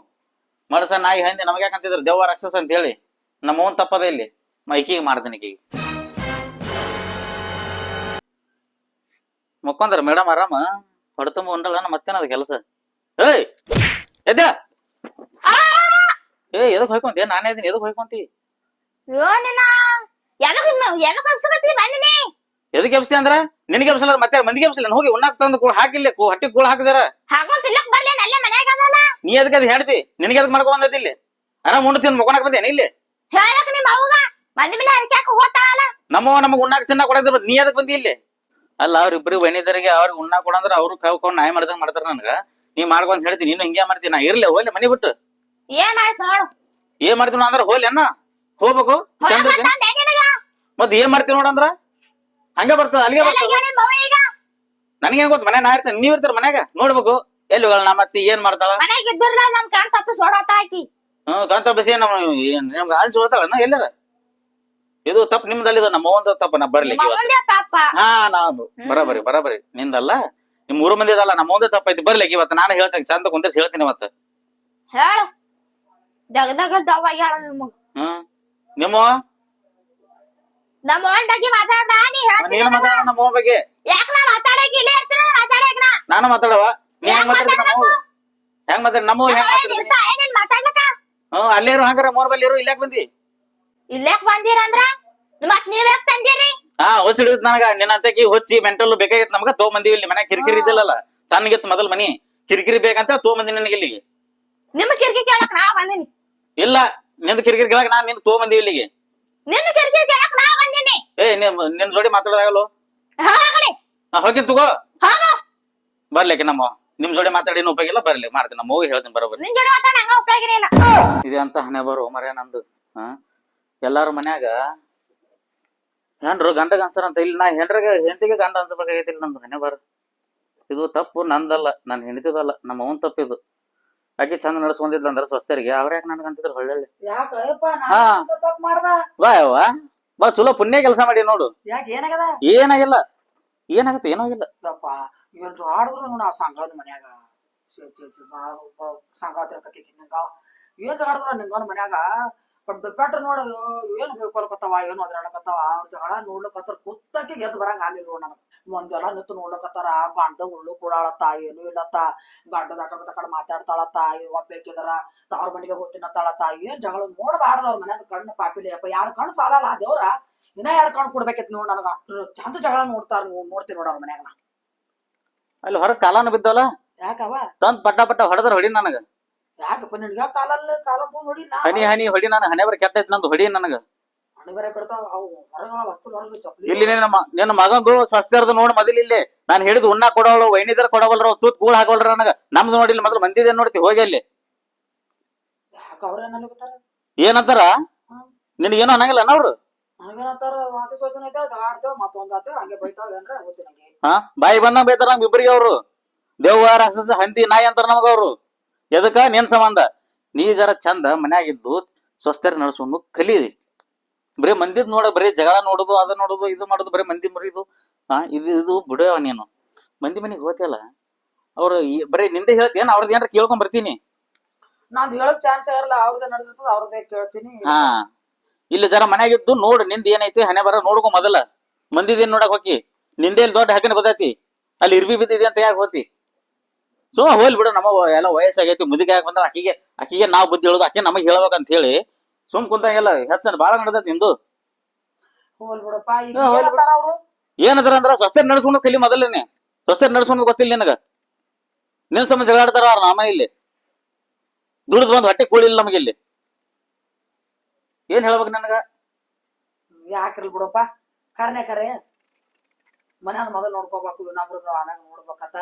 ಮನಸ ನಾಯಿ ಹಂದಿ ನಮ್ಗೆ ಯಾಕಂತಿದ್ರ ದೇವ ರಾಕ್ಷಸ ಅಂತ ಹೇಳಿ. ನಮ್ಮ ಅವ್ನ್ ತಪ್ಪದ ಇಲ್ಲಿ. ಈಕಿಗೆ ಮಾಡ್ತೀನಿ. ಈಕಿಗೆ ಮುಕ್ಕೊಂದ್ರ ಮೇಡಮ್ ಆರಾಮ ಹೊಡ್ತಂಬ ಉಂಡಲ್ಲ, ಮತ್ತೇನದ ಕೆಲಸ? ಏಯ್ ಎದ್ದ. ಎದಕ್ ಹೋಯ್ಕೊಂತಿ? ನಾನೇ ಇದೀನಿ, ಎದಕ್ ಹೋಯ್ಕೊಂತಿ? ಎದಕ್ ಎಬ್ಸ್ತಿ ಅಂದ್ರ ನಿನಗೆ ಎಬ್ಸಲ್ಲ ಮತ್ತೆ ಮಂದಿಗೆ ಎಬ್ಸಲ್ಲ. ಹೋಗಿ ಉಣ್ಣಾಕ್ ತಂದು ಹಾಕಿಲ್ಲ, ಹಟ್ಟಿ ಕೂಳ ಹಾಕಿದಾರ. ನೀ ಎದಕ್ ಅದ್ ಹೇಳ್ತಿ? ನಿನಗೆ ಎದಕ್ ಮಾಡ್ಕೊಂಡ್ ಬಂದೈತಿ ಇಲ್ಲಿ? ಆರಾಮ್ ಉಂಡು ತಿಂದ್ ಮುಖನಾಕ್ ಬಂದೇನ ಇಲ್ಲಿ? ನಮ್ಮವ ನಮಗ್ ಉಣ್ಣಾಕ್ ತಿನ್ನಾಕ್ ಕೊಡೋದ್ ನೀ ಎದಕ್ ಬಂದಿ ಇಲ್ಲಿ? ಅಲ್ಲ ಅವ್ರಿಬ್ರು ವೈನಿದರಿಗೆ ಅವ್ರಿಗೆ ಉಣ್ಣಾಕ್ ಕೊಡಂದ್ರ ಅವ್ರು ಕವ್ಕೊಂಡ್ ನಾಯಿ ಮಾಡ್ದಂಗ್ ಮಾಡ್ತಾರ. ನನ್ಗ ನೀ ಮಾಡ್ಕೊಂಡ್ ಹೇಳ್ತಿ, ನೀನು ಹಿಂಗೆ ಮಾಡ್ತೀನಿ. ನಾ ಇರ್ಲಿ ಹೋಗ್ಲಿ ಮನಿ ಬಿಟ್ಟು. ಏನ್ ಮಾಡ್ತೀವಿ ಅಂದ್ರ ಹೋಗ್ಲಿ ಅನ್ನ ಹೋಗ್ಬೇಕು ಚಂದ್ರ. ಮತ್ ಏನ್ ಮಾಡ್ತೀವಿ ನೋಡಂದ್ರ ಹಂಗ ಬರ್ತದ, ಅಲ್ಲಿಗೆ ಬರ್ತದ. ನನ್ಗೇನ್ ಗೊತ್ತ, ಮನೆ ನಾ ಇರ್ತೇನೆ, ನೀವ್ ಇರ್ತಾರ ಮನ್ಯಾಗ ನೋಡ್ಬೇಕು. ಎಲ್ಲಿ ಹೋಗಲ್ಲ ನಾ ಮತ್ತೆ ಏನ್ ಮಾಡ್ತಾಳ? ಕಾಂತ ಬಸಿ ನಮ್ಗೆ ಹಾಲ್ಸಿ ಹೋಗ್ತಾಳ ಎಲ್ಲಾರ. ಇದು ತಪ್ಪು ನಿಮ್ದಲ್ಲಿದ, ನಮ್ಮ ಅವ್ವಂದ ತಪ್ಪ. ನಾ ಬರ್ಲಿಕ್ಕೆ ಹಾ ನಾ ಬರಬರಿ ನಿಂದಲ್ಲ, ನಿಮ್ 3 ಮಂದಿ ಅದಲ್ಲ, ನಮ್ಮ ಒಂದೇ ತಪ್ಪೈತಿ. ಬರ್ಲಿಕ್ಕೆ ಇವತ್ತು ನಾನು ಹೇಳ್ತೇನೆ, ಚಂದ ಕುಂತ ಹೇಳ್ತೀನಿ ಇವತ್ತು. ನಿಮ್ಮ ನೀನು ಮಾತಾಡ ನಮ್ಮ ಅವ್ವ ಬಗ್ಗೆ. ನಾನು ಮಾತಾಡವ? ನೀ ಹೆಂಗ್ ಮಾತಾಡ್ತಿ? ಹೆಂಗ್ ಮಾತಾಡ ನಮ್ಮ ಅಲ್ಲೇ ಇರು. ಹಂಗಾರ ಮೋರ್ ಬಲ್ಲಿ ಇರು. ಇಲ್ಲಾಕ್ ಬಂದಿ? ಇಲ್ಲಾಕ್ ಬಂದಿರಂದ್ರ ಮತ್ ನೀವ್ ಯಾಕ್ ತಂದಿರಿ? ಹೊಚ್ಚ ಹಿಡಿದ್ ನನಗ. ನಿನ್ನ ಅಂತಕಿ ಹೊಚ್ಚಿ ಮೆಂಟಲ್ ಬೇಕಾಗಿತ್ತು ನಮಗ. ತಗೊಂಬಂದಿವಿ ಇಲ್ಲಿ ಮನ್ಯಾಗ. ಕಿರಿಕಿರಿ ಇದ್ದಿಲ್ಲಲ್ಲ, ತನ್ಗಿತ್ತು ಮೊದಲ್ ಮನಿ. ಕಿರಿಕಿರಿ ಬೇಕಂತ ತಗೊಂಬಂದಿ ನನಗೆ ಇಲ್ಲಿಗೆ. ನಿಮ್ ಕಿರಿಕಿರಿ ಕೇಳಕ್ ನಾ ಬಂದಿನಿ. ಇಲ್ಲ, ನಿಂದ ಕಿರಿಕಿರಿ ಕೇಳಕ್ ನಾನ್ ನಿನ್ ತಗೊಂಬಂದಿವಿ ಇಲ್ಲಿಗೆ. ನಿನ್ನ ಕಿರಿಕಿರಿ ಕೇಳಕ್ ನಾ ಬಂದಿನಿ. ನಿನ್ ಜೋಡಿ ಮಾತಾಡೋದಾಗಲ್ಲ. ಹೋಗಿ ತಗೋ ಬರ್ಲಿಕ್ಕೆ. ನಮ್ಮ ನಿಮ್ ಜೋಡಿ ಮಾತಾಡಿ ಉಪಯೋಗ ಇಲ್ಲ. ಬರ್ಲಿ ಮಾಡ್ತೀನಿ, ನಮ್ಮ ಹೋಗಿ ಹೇಳ್ತೀನಿ ಬರೋಬರ್. ನಿನ್ ಜೋಡಿ ಮಾತಾಡ ಹಂಗ ಉಪಯೋಗ ಇಲ್ಲ. ಇದೆ ಅಂತ ಹಣೆ ಬರೋ ಮರ್ಯ ನಂದು. ಎಲ್ಲಾರು ಮನ್ಯಾಗ ಹೆಂಡ್ರು ಗಂಡಗ ಅನ್ಸರ ಅಂತ. ಇಲ್ಲಿ ನಾ ಹೆಂಡತಿಗೆ ಗಂಡ ಅನ್ಸಬೇಕಾಗೈತಿ. ನಂದು ಹಣೆ ಬರ. ಇದು ತಪ್ಪು ನಂದಲ್ಲ, ನನ್ ಹೆಂಡತಿದಲ್ಲ, ನಮ್ಮ ಅವನ್ ತಪ್ಪಿದು. ಆಕಿ ಚಂದ ನಡ್ಸ್ಕೊಂಡಿದ್ಲ ಅಂದ್ರ ಸ್ವಸ್ಥರಿಗೆ. ಅವ್ರ ಯಾಕೆ ನನ್ಗ ಅಂತಿದ್ರು ಹೊಳ್ಳಿ. ಬಾ ಚಲೋ ಪುಣ್ಯ ಕೆಲಸ ಮಾಡಿ ನೋಡು. ಏನಾಗಿಲ್ಲ, ಏನಾಗತ್ತೆ? ಏನೋ ಆಗಿಲ್ಲ. ಆಡಿದ್ರು ನಾ ಸಂಘ ಮನ್ಯಾಗ ಸಂಘ ಏನ್ ಆಡಿದ್ರ ನಿಂಗ ಮನ್ಯಾಗ ಬೆಟ್ಟ ನೋಡ ಏನ್ ಹೇಳ್ಕೊಳ್ಕತ್ತಾವ ಏನು ಅದ್ರಾಡಕತ್ತಾವ ಜಗಳ ನೋಡ್ಲಕತ್ತಾರ ಕುತ್ತಕ್ಕೆ ಗೆದ್ದು ಬರಂಗ ಆಗ್ಲಿಲ್ಲ ನೋಡ್ ನನಗ ಮಂದೆಲ್ಲ ನಿಂತು ನೋಡ್ಲಕತ್ತಾರ ಗಂಡ ಉಳ್ಳು ಕೂಡಾಳತ್ತ ಏನು ಇಲ್ಲತ್ತ ಗಂಡದ ಕಡೆ ಮಾತಾಡ್ತಾಳತ್ತ ಒಬ್ಬೇಕಿದಾರ ಅವ್ರ ಮನೆಗೆ ಹೋಗ್ತಿನತ್ತಾಳತ್ತ ಏನ್ ಜಗಳ ನೋಡಬಾರ್ದ ಅವ್ರ ಮನ್ಯಾಗ ಕಣ್ಣು ಪಾಪಿಲಿ ಅಪ್ಪ ಯಾರ ಕಣ್ಣು ಸಾಲಲ್ಲ ದೇವ್ರ ಇನ್ನ 2 ಕಣ್ಣು ಕೊಡ್ಬೇಕಿತ್ ನೋಡ್ ನನಗ ಅಷ್ಟು ಚಂದ ಜಗಳ ನೋಡ್ತೀನಿ ನೋಡ ಅವ್ರ ಮನ್ಯಾಗ ನಾ ಅಲ್ಲಿ ಹೊರಗ್ ಕಾಲಾನು ಬಿದ್ದವಲ್ಲ ಯಾಕವ ತಂದ್ ಪಟ್ಟ ಪಟ್ಟ ಹೊಡೆದ್ರ ಹೊಡಿ ನನಗ ಯಾಕಪ್ಪ ನಿನ್ಗ ಕಾಲಲ್ಲಿ ಕಾಲ ನೋಡಿ ನಾ ಹನಿ ಹನಿ ಹೊಡಿ ನಾನು ಹಣೆ ಬರ ಕೆಟ್ಟ ಐತಿ ನಂದು ಹೊಡಿ ನನಗ ಹಣೆ ಬರ ಬಿಡ್ತಾವ ಅವು ಹೊರಗ ವಸ್ತು ಹೊರಗ ಚಪ್ಪಲಿ ಇಲ್ಲಿ ನಿನ್ನ ಮಗಂದು ಸ್ವಸ್ಥರ್ದು ನೋಡ್ ಮೊದಲ ಇಲ್ಲಿ ನಾನ್ ಹೇಳಿದ್ ಉಣ್ಣಾ ಕೊಡವಳು ವೈನಿದರ ಕೊಡವಲ್ರ ತೂತ್ ಕೂಳ್ ಹಾಕೋಲ್ರ ನನಗ ನಮ್ದು ನೋಡಿಲ್ಲ ಮೊದಲು ಮಂದಿದೇನ್ ನೋಡ್ತಿ ಹೋಗಿ ಅಲ್ಲಿ ಯಾಕ ಅವ್ರೇನಲ್ಲಿ ಗೊತ್ತಾರ ಏನಂತಾರ ನಿನಗೇನು ಅನ್ನಂಗಿಲ್ಲ ಅವ್ರು ನನಗೇನಂತಾರ ಮಾತಿ ಸೋಸನ ಐತೆ ಆಡ್ತೇವ ಮತ್ತೊಂದ್ ಆತೇವ ಹಂಗೆ ಬೈತಾವ ಏನ್ರ ಗೊತ್ತಿ ನಂಗೆ ಹಾ ಬಾಯಿ ಬಂದಂಗ ಬೈತಾರ ನಮ್ ಇಬ್ಬರಿಗೆ ಅವ್ರು ದೇವ್ವ ರಾಕ್ಷಸ ಹಂದಿ ನಾಯಿ ಅಂತಾರ ನಮಗ ಅವ್ರು ಎದಕ್ಕ ನಿನ್ ಸಂಬಂಧ ನೀ ಜರ ಚಂದ ಮನ್ಯಾಗಿದ್ದು ಸ್ವಸ್ಥರ ನಡ್ಸ್ಕೊಂಡು ಕಲಿ ಬರೀ ಮಂದಿದ್ ನೋಡ ಬರೀ ಜಗಳ ನೋಡುದು ಅದ ನೋಡುದು ಇದು ಮಾಡುದು ಬರೀ ಮಂದಿ ಮುರಿದು ಇದು ಬಿಡವ ನೀನು ಮಂದಿ ಮನಿಗ್ ಹೋತಿಯಲ್ಲ ಅವ್ರು ಬರೀ ನಿಂದೆ ಹೇಳ್ತೇನ್ ಅವ್ರದ್ದು ಏನಾರ ಕೇಳ್ಕೊಂಡ್ ಬರ್ತೀನಿ ನಾನ್ ಹೇಳಕ್ ಚಾನ್ಸ್ ಇರಲ್ಲ ಅವ್ರದೇ ನಡೆದಿರ್ತದ ಅವ್ರದೇ ಕೇಳ್ತೀನಿ ಹಾ ಇಲ್ಲಿ ಜರ ಮನ್ಯಾಗಿದ್ದು ನೋಡು ನಿಂದ ಏನೈತಿ ಹಣೆ ಬರ ನೋಡ್ಕೊ ಮೊದಲ ಮಂದಿದೇನ್ ನೋಡಕ್ ಹೋಗಿ ನಿಂದೆ ಇಲ್ಲಿ ದೊಡ್ಡ ಹಾಕಿನ ಗೊತ್ತೈತಿ ಅಲ್ಲಿ ಇರ್ಬಿ ಬಿದ್ದಿದೆ ಅಂತ ಯಾಕೆ ಹೋತಿ ಸೊ ಹೋಲ್ ಬಿಡು ನಮ್ಮ ಎಲ್ಲ ವಯಸ್ಸಾಗೈತಿ ಮುದುಕಿ ಯಾಕೆ ಬಂದ್ರ ಆಕಿಗೆ ನಾವ್ ಬುದ್ಧಿ ಹೇಳುದು ಆಕೆ ನಮಗ್ ಹೇಳ್ಬೇಕಂತ ಹೇಳಿ ಸುಮ್ ಕುಂತಾಗೆಲ್ಲ ಹೆಚ್ಚನ್ ಬಾಳ ನಡ್ದೈತಿ ನಿಂದು ಹೋಲ್ ಬಿಡಪ್ಪ ಈಗ ಏನಂತಾರ ಅವ್ರು ಏನಂದ್ರ ಅಂದ್ರ ಸ್ವಸ್ಥೆ ನಡ್ಸ್ಕೊಂಡು ಕಲಿ ಮೊದಲನೇ ಸ್ವಸ್ಥೆ ನಡ್ಸ್ಕೊಂಡು ಗೊತ್ತಿಲ್ಲ ನಿನಗ ನಿನ್ ಸಮ ಜಗಳಾಡ್ತಾರ ಅವ್ರ ನಾಮ ಇಲ್ಲಿ ದುಡ್ದು ಬಂದ್ ಹೊಟ್ಟೆ ಕೂಳಿಲ್ಲ ನಮಗೆ ಇಲ್ಲಿ ಏನ್ ಹೇಳ್ಬೇಕು ನನಗ ಯಾಕಿರ್ಲ್ ಬಿಡಪ್ಪ ಕರೆ ಮನ್ಯಾಗ ಮೊದಲ್ ನೋಡ್ಕೋಬೇಕು ಇನ್ನೊಬ್ರದ್ದು ಆಮ್ಯಾಗ ನೋಡ್ಬೇಕಂತ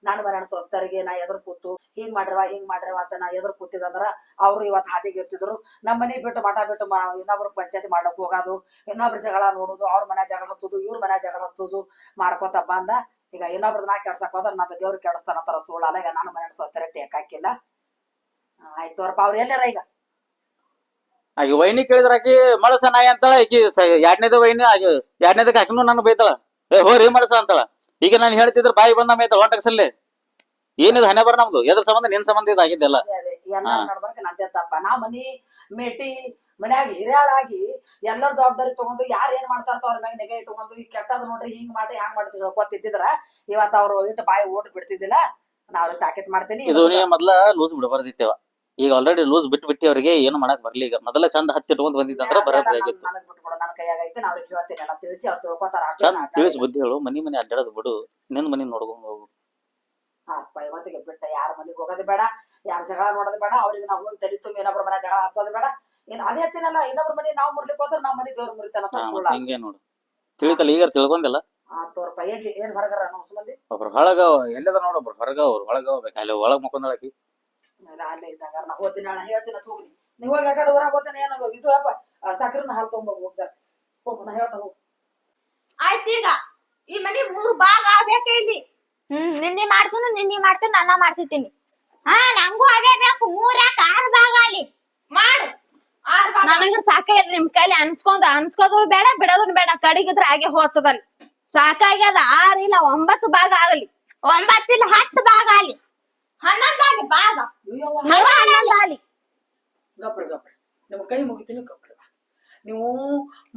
ನಾನು ಮನ್ಯಾನ ಸ್ವಸ್ಥರಿಗೆ ನಾ ಎದುರು ಕೂತು ಹಿಂಗ್ ಮಾಡ್ರವ ಅಂತ ನಾ ಎದುರು ಕೂತಿದಂದ್ರ ಅವ್ರು ಇವತ್ತು ಹಾದಿಗೆ ಇರ್ತಿದ್ರು ನಮ್ಮ ಮನೆ ಬಿಟ್ಟು ಮಠ ಬಿಟ್ಟು ಇನ್ನೊಬ್ರು ಪಂಚಾಯತಿ ಮಾಡ್ಲಕ್ ಹೋಗೋದು ಇನ್ನೊಬ್ರ ಜಗಳ ನೋಡುದು ಅವ್ರ ಮನೆ ಜಗಳ ಹತ್ತುದು ಇವ್ರ ಮನೆ ಜಗಳ ಹತ್ತುದು ಮಾಡ್ಕೋತ ಬಂದ ಈಗ ಇನ್ನೊಬ್ರದ್ ನಾ ಕೆಡ್ಸಕ್ ಹೋದ್ರ ಮತ್ತೆ ದೇವ್ರು ಕೆಡಿಸ್ತಾನಂತಾರ ಸುಳ್ಳಲ್ಲ ಈಗ ನಾನು ಮನ್ಯಾನ ಸ್ವಸ್ಥರಿಗೆ ಟೇಕ್ ಹಾಕಿಲ್ಲ ಆಯ್ತು ಅವ್ರಪ್ಪ ಅವ್ರ ಎಲ್ಲಾರ ಈಗ ಆಕಿ ವೈನಿ ಕೇಳಿದ್ರ ಆಕಿ ಮಳಸ ನಾಯಿ ಅಂತಾಳ ಆಕಿ ಎರಡನೇದ ವೈನಿ ಎರಡನೇದಕ್ಕೆ ಆಕಿನೂ ನಾನು ಬೈತಾಳ ಹೋರಿ ಮಳಸ ಅಂತಾಳ ಈಗ ನಾನು ಹೇಳ್ತಿದ್ರ ಬಾಯಿ ಬಂದ ಮೇಯ್ತಾಳ ಹೊಂಟಕ್ಸಲ್ಲಿ ಏನಿದು ಹಣೆ ಬರ ನಮ್ದು ಎದ್ರ ಸಂಬಂಧ ನಿನ್ ಸಂಬಂಧ ಇದಾಗಿದ್ದೆಲ್ಲ ಎಲ್ಲ ನಡ್ಬರ್ಕ ನಂದೇ ತಪ್ಪ ನಾ ಮನಿ ಮೇಟಿ ಮನ್ಯಾಗ ಹಿರಿಯಾಳಾಗಿ ಎಲ್ಲರ ಜವಾಬ್ದಾರಿ ತಗೊಂಡು ಯಾರು ಏನ್ ಮಾಡ್ತಾರ ಅವ್ರ ಮ್ಯಾಗ ನೆಗೆ ಇಟ್ಕೊಂಡು ಈಗ ಕೆಟ್ಟದ್ ನೋಡ್ರಿ ಹಿಂಗ್ ಮಾಡ್ರಿ ಹ್ಯಾಂಗ್ ಮಾಡ್ತೀವಿ ಹೇಳ್ಕೊತಿದ್ರ ಇವತ್ತು ಅವ್ರು ಇಟ್ಟು ಬಾಯಿ ಓಟ್ ಬಿಡ್ತಿದ್ದಿಲ್ಲ ನಾವ್ ತಾಕೀತ್ ಮಾಡ್ತೀನಿ ಇದು ನೀ ಮೊದ್ಲ ಲೂಸ್ ಬಿಡಬಾರ್ದಿತ್ತೇವ ಈಗ ಆಲ್ರೆಡಿ ಲೂಸ್ ಬಿಟ್ಟು ಅವ್ರಿಗೆ ಏನು ಮಾಡಕ್ ಬರ್ಲಿ ಈಗ ಮೊದಲ ಚಂದ ಹತ್ತಿ ಇಟ್ಕೊಂಡ್ ಬಂದಿದ್ದಂದ್ರ ಬರೋಬ್ಬರಿ ಆಗಿತ್ತು ನನಗ್ ಬಿಟ್ಬಿಡು ನನ್ನ ಕೈಯಾಗೈತೆ ನಾ ಅವ್ರಿಗೆ ಹೇಳ್ತೀನಿ ಎಲ್ಲ ತಿಳಿಸಿ ಅವ್ರು ತಿಳ್ಕೊತಾರ ಚಂದ ತಿಳಿಸಿ ಬುದ್ಧಿ ಹೇಳು ಮನಿ ಅಡ್ಡಾಡೋದು ಬಿಡು ನಿನ್ ಮನಿ ನೋಡ್ಕೊಂಡ್ ಹೋಗು ಅಪ್ಪ ಇವತ್ತಿಗೆ ಬಿಟ್ಟ ಯಾರ ಮನೆಗೆ ಹೋಗೋದು ಬೇಡ ಯಾರ ಜಗಳ ನೋಡೋದು ಬೇಡ ಅವ್ರಿಗೆ ನಾವು ಹೋಗಿ ತಲೆ ತುಂಬಿ ಇನ್ನೊಬ್ರ ಮನೆ ಜಗಳ ಹಾಕೋದು ಬೇಡ ಏನ್ ಅದೇ ಹತ್ತಿನಲ್ಲ ಇನ್ನೊಬ್ರ ಮನೆ ನಾವು ಮುರ್ಲಿಕ್ಕೆ ಹೋದ್ರೆ ನಮ್ಮ ಮನೆ ದೇವ್ರು ಮುರಿತಾನ ಹಿಂಗೆ ನೋಡು ತಿಳಿತಲ್ಲ ಈಗ ತಿಳ್ಕೊಂಡಿಲ್ಲ ತೋರ್ಪ ಹೇಗೆ ಏನ್ ಹೊರಗಾರ ನಾವು ಮಂದಿ ಒಬ್ರು ಹೊಳಗ ಎಲ್ಲದ ನೋಡ ಒಬ್ರು ಹೊರಗ ಅವ್ರು ಒಳಗ ಹೋಗ್ಬೇಕು ಅಲ್ಲಿ ಒಳಗ್ ಮಕ್ಕೊಂಡಾಕಿ ಅಲ್ಲೇ ಇದ್ದಾಗ ನಾ ಹೋಗ್ತೀನಿ ನಾನು ಹೇಳ್ತೀನಿ ಅಂತ ಹೋಗ್ನಿ ನೀವ್ ಹೋಗಿ ಆ ಕಡೆ ಹೊರಗೆ ಹೋಗ್ತಾನೆ ಏನೋ ಇದು ಅಪ್ಪ ಸಕ್ಕರೆನ ಹಾಲು ತಗೊಂಡ್ ಹೋಗ್ತಾರೆ ಹೋಗು ನಾ ಹೇಳ್ತಾ ಹೋಗು ಆಯ್ತು ಈಗ ಈ ಮನಿ 3 ಭಾಗ ಆಗ್ಬೇಕು ಇಲ್ಲಿ ನಿನ್ನೆ ಮಾಡ್ತೀನಿ ನಾನ ಮಾಡ್ತಿದ್ದೀನಿ ಹಾ ನಂಗೂ ಅದೇ ಬೇಕು 3 ಯಾಕೆ 6 ಭಾಗ ಅಲ್ಲಿ ಮಾಡು 6 ಭಾಗ ನನಗ ಸಾಕಾಗ್ಯದ ನಿಮ್ ಕೈಲಿ ಅನ್ಸ್ಕೋದ್ರು ಬೇಡ ಬಿಡೋದ್ರು ಬೇಡ ಕಡಿಗಿದ್ರ ಹಾಗೆ ಹೋಗ್ತದಲ್ಲಿ ಸಾಕಾಗ್ಯದ 6 ಇಲ್ಲ 9 ಭಾಗ ಆಗಲಿ 9 ಇಲ್ಲ 10 ಭಾಗ ಅಲ್ಲಿ 11 ಭಾಗ ಆಗಲಿ ಗಪ್ರಿ ನಿಮ್ ಕೈ ಮುಗಿತೀನಿ ಗಪ್ರಿ ನೀವು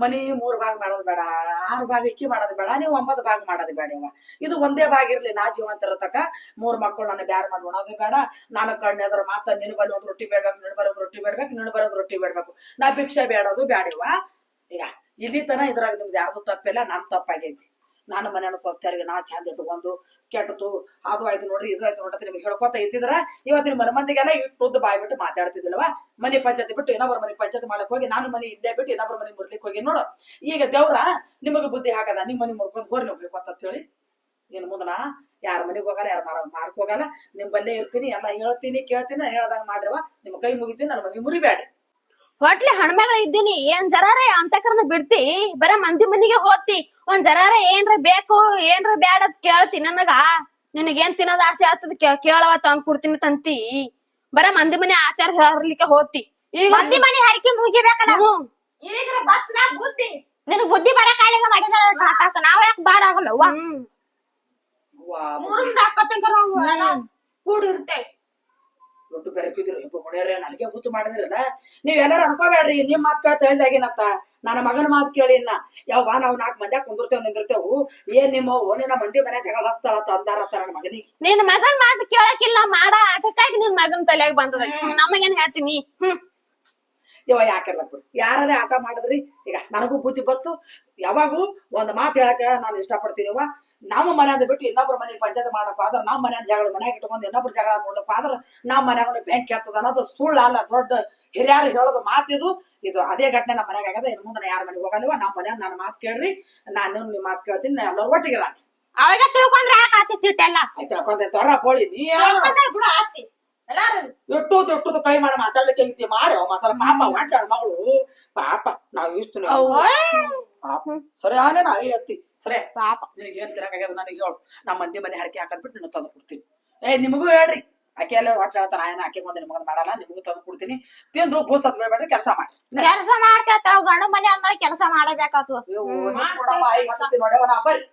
ಮನಿ 3 ಭಾಗ ಮಾಡೋದು ಬೇಡ 6 ಭಾಗ ಇಕ್ಕಿ ಮಾಡೋದು ಬೇಡ ನೀವು 9 ಭಾಗ ಮಾಡೋದು ಬೇಡ ಇವ ಇದು ಒಂದೇ ಭಾಗ ಇರ್ಲಿ ನಾ ಜೀವಂತ ಇರತಕ್ಕ 3 ಮಕ್ಕಳು ನನ್ನ ಬ್ಯಾರ ಮಾಡಿ ನೋಡೋದು ಬೇಡ ನಾನು ಕಣ್ಣೆದ್ರ ಮಾತ ನಿನ್ ಬಲ್ಲಿ ಒಂದು ರೊಟ್ಟಿ ಬೇಡ್ಬೇಕು ನಿನ್ ಬರೋದು ರೊಟ್ಟಿ ಬೇಡ್ಬೇಕು ನಿನ್ ಬರೋದು ರೊಟ್ಟಿ ಬೇಡ್ಬೇಕು ನಾ ಭಿಕ್ಷೆ ಬೇಡೋದು ಬ್ಯಾಡಿವ ಈಗ ಇಲ್ಲಿ ತನ ಇದ್ರಾಗ ನಿಮ್ದು ಯಾರ್ದು ತಪ್ಪಿಲ್ಲ ನನ್ ತಪ್ಪಾಗೈತಿ ನಾನು ಮನೆಯ ಸ್ವಸ್ಥರಿಗೆ ನಾ ಚಂದ ಇಟ್ಕೊಂಡು ಕೆಟ್ಟತು ಅದು ಆಯ್ತು ನೋಡ್ರಿ ಇದು ಆಯ್ತು ನೋಡ್ರಿ ನಿಮ್ಗೆ ಹೇಳ್ಕೊತ ಇದ್ದಿದ್ರ ಇವತ್ತಿನ ಮನಮಂದಿಗೆಲ್ಲ ಇಟ್ಟು ಬಾಯ್ ಬಿಟ್ಟು ಮಾತಾಡ್ತಿದ್ದಿಲ್ವಾ ಮನೆ ಪಂಚಾಯತಿ ಬಿಟ್ಟು ಇನ್ನೊಬ್ಬರ ಮನೆ ಪಂಚಾಯತಿ ಮಾಡಕ್ ಹೋಗಿ ನಾನು ಮನೆ ಇಲ್ಲೇ ಬಿಟ್ಟು ಇನ್ನೊಬ್ಬರ ಮನೆ ಮುರ್ಲಿಕ್ಕೆ ಹೋಗಿ ನೋಡು ಈಗ ದೇವ್ರ ನಿಮಗೆ ಬುದ್ಧಿ ಹಾಕದ ನಿಮ್ ಮನೆ ಮುರ್ಕೊಂಡ್ ಹೋರಿ ನೀವು ಹೇಳ್ಕೊತ ಹೇಳಿ ಇನ್ ಮುಂದನ ಯಾರ ಮನೆಗೆ ಹೋಗಲ್ಲ ಯಾರು ಮಾರಕ್ ಹೋಗಲ್ಲ ನಿಮ್ ಬಲ್ಲೇ ಇರ್ತೀನಿ ಎಲ್ಲ ಹೇಳ್ತೀನಿ ಕೇಳ್ತೀನಿ ಹೇಳ್ದಂಗ ಮಾಡ್ರವ ನಿಮ್ ಕೈ ಮುಗಿತೀನಿ ನನ್ನ ಮನೆ ಮುರಿಬೇಡಿ ಹೊಟ್ಲಿ ಹಣ್ಮಗಳ ಇದ್ದೀನಿ ಏನ್ ಜರಾರ ಅಂತಕರ್ನ ಬಿಡ್ತಿ ಬರ ಮಂದಿ ಮನಿಗೆ ಹೋಗ್ತಿ ಒಂದ್ ಜರಾರ ಏನ್ರ ಬೇಕು ಏನ್ರ ಬ್ಯಾಡ ಅಂತ ಕೇಳ್ತಿ ನನಗ ನಿನಗೇನ್ ತಿನ್ನೋದ್ ಆಸೆ ಆಗ್ತದ ಕೇಳವ ತಂದ್ ಕೊಡ್ತೀನಿ ತಂತಿ ಬರ ಮಂದಿ ಮನೆ ಆಚಾರ ಹರ್ಲಿಕ್ಕೆ ಹೋಗ್ತಿ ಈಗ ಮಂದಿ ಮನಿ ಹರಕೆ ಮುಗಿಬೇಕಲ್ಲ ಈಗ ಬತ್ನ ಬುದ್ಧಿ ನಿನಗ್ ಬುದ್ಧಿ ಬರಕಾಳಿಗ ಮಾಡಿದ ನಾವ್ ಯಾಕೆ ಬಾರ ಆಗಲ್ಲ ಮೂರಿಂದ ಹಾಕೋತಂಕ ನಾವು ಕೂಡಿರ್ತೇವೆ ದೊಡ್ಡ ಬೆರಕಿದ್ರು ಮುಡಿಯವ್ರೆ ನನಗೆ ಹುಚ್ಚು ಮಾಡಿದ್ರಲ್ಲ ನೀವೆಲ್ಲಾರು ಅನ್ಕೋಬೇಡ್ರಿ ನಿಮ್ ಮಾತ್ ಕೇಳ ಚೇಂಜ್ ಆಗಿನತ್ತ ನನ್ನ ಮಗನ ಮಾತು ಕೇಳಿ ಇನ್ನ ಯಾವ ನಾವ್ 4 ಮಂದ್ಯಾಗ ಕುಂದಿರ್ತೇವ್ ನಿಂದಿರ್ತೇವು ಏನ್ ನಿಮ್ಮ ನಿನ್ನ ಮಂದಿ ಮನೆ ಜಗಳ ಹಸ್ತಾಳತ್ತ ಅಂದಾರತ್ತ ನನ್ನ ಮಗನಿಗೆ ನಿನ್ ಮಗನ್ ಮಾತು ಕೇಳಕ್ಕಿಲ್ಲ ಮಾಡ ಆಟಕ್ಕಾಗಿ ನಿನ್ ಮಗನ್ ತಲೆಯಾಗ ಬಂದದ ನಮಗೇನ್ ಹೇಳ್ತೀನಿ ಇವ ಯಾಕಲ್ಲ ಬಿಡು ಯಾರೇ ಆಟ ಮಾಡಿದ್ರಿ ಈಗ ನನಗೂ ಬುದ್ಧಿ ಬತ್ತು ಯಾವಾಗೂ ಒಂದ್ ಮಾತು ಹೇಳಕ ನಾನು ಇಷ್ಟಪಡ್ತೀನಿವ ನಮ್ಮ ಮನೆಯಿಂದ ಬಿಟ್ಟು ಇನ್ನೊಬ್ರ ಮನೆಗೆ ಪಂಚಾಯತ್ ಮಾಡಕ್ ಆದ್ರ ನಮ್ಮ ಮನೆ ಜಗಳ ಮನ್ಯಾಗ ಇಟ್ಕೊಂಡು ಇನ್ನೊಬ್ರ ಜಗಳ ನೋಡ್ಲಕ್ ಆದ್ರ ನಮ್ಮ ಮನ್ಯಾಗ ಬೆಂಕಿ ಹತ್ತದ ಅನ್ನೋದು ಸುಳ್ಳು ಅಲ್ಲ ದೊಡ್ಡ ಹಿರಿಯರು ಹೇಳೋದು ಮಾತಿದು ಇದು ಅದೇ ಘಟನೆ ನಮ್ಮ ಮನ್ಯಾಗ ಆಗದ ಇನ್ನು ಮುಂದೆ ಯಾರ ಮನೆಗೆ ಹೋಗಲ್ವ ನಮ್ಮ ಮನ್ಯಾಗ ನನ್ನ ಮಾತು ಕೇಳ್ರಿ ನಾನು ನಿಮ್ ಮಾತು ಕೇಳ್ತೀನಿ ಎಲ್ಲರೂ ಒಟ್ಟಿಗೆ ರಾಕಿ ಅವಾಗ ತಿಳ್ಕೊಂಡ್ರೆ ಯಾಕಾತಿತ್ತಿಟ್ಟೆಲ್ಲ ಆಯ್ತು ಹೇಳ್ಕೊಂಡೆ ತೊರ ಪೋಳಿ ನೀ ಬಿಡು ಆತಿ ಎಲ್ಲಾರು ಎಟ್ಟುದು ಕೈ ಮಾಡಿ ಮಾತಾಡ್ಲಿಕ್ಕೆ ಇದ್ದಿ ಮಾಡೋ ಮಾತಾಡ ಪಾಪ ಮಾತಾಡ ಮಗಳು ಪಾಪ ನಾವ್ ಇಷ್ಟು ಪಾಪ ಸರಿ ಆನೆ ನಾವೇ ಎತ್ತಿ ಸರಿ ಪಾಪ ನಿನಗೆ ಏನ್ ತಿನ್ನಕಾಗ್ಯದ ನನಗೆ ಹೇಳು ನಮ್ಮ ಮಂದಿ ಮನೆ ಹರಕೆ ಹಾಕದ್ಬಿಟ್ಟು ನಿನ್ನ ತಂದು ಕೊಡ್ತೀನಿ ನಿಮಗೂ ಹೇಳ್ರಿ ಆಕೆ ಎಲ್ಲ ಹೊಟ್ಟೆ ಹೇಳ್ತಾರ ಆಯನ ಆಕೆ ಮುಂದೆ ನಿಮಗ ಮಾಡಲ್ಲ ನಿಮಗೂ ತಂದು ಕೊಡ್ತೀನಿ ತಿಂದು ಬೂಸ್ ಹತ್ ಬೇಡ್ರಿ ಕೆಲಸ ಮಾಡಿ ಕೆಲಸ ಮಾಡ್ತೇವ ಗಂಡ ಮನೆ ಅಂದ್ಮೇಲೆ ಕೆಲಸ ಮಾಡಬೇಕಾಗ್ತದ ನೋಡವ ಬರ್ರಿ